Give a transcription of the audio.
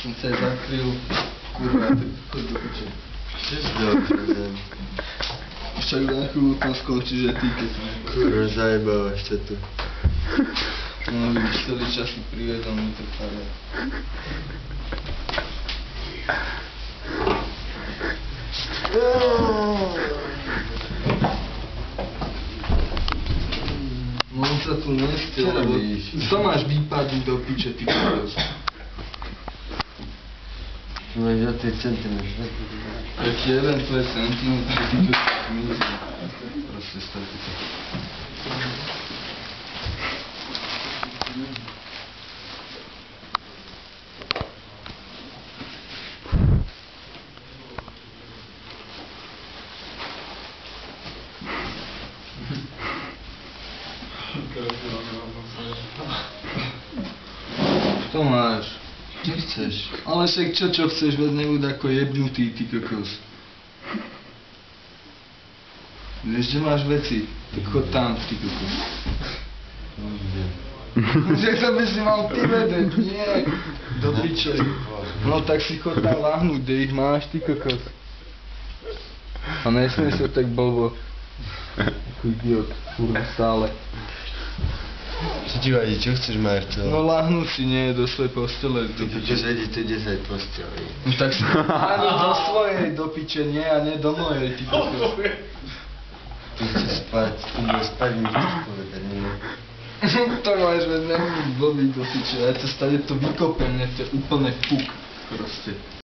som sa aj zakryl. Kurva, tak chod do piče. Čo si dobre, zem? Však za chvíľu tam skončí, že ty keď som. Kurva, zajebávaš ťa tu. No vidíš, celý čas si privedol mi to pare. No on sa tu nechce, Čo lebo robíš? to máš vypadnúť do piče, ty kokos. Tu máš o tej centimetr. Tak jeden tvoj centimetr, ty tu zmizí. Proste stačí to. To máš. Čo chceš? Ale však čo chceš, veď nebud ako jebnutý, ty kokos. Vieš, že máš veci, tak chod tam, ty kokos. Že sa by si mal ty vedieť, nie, do piče. No tak si chod tam lahnúť, kde ich máš, ty kokos. A nesmie sa tak blbo. Ako idiot, furt stále. Čo ti vadí, čo chceš, Marcel? No lahnúť si nie, do svojej postele, do Ty piče. chceš vedieť tu 10 posteli. No tak si ani do svojej, do piče, nie, a nie do mojej, ty kokos. Tu chceš spať, tu budeš spať, mi chceš povedať, nie? To máš, veď nemôžu blbý do piče, ja to stade to vykopem, to je úplne fuk, proste.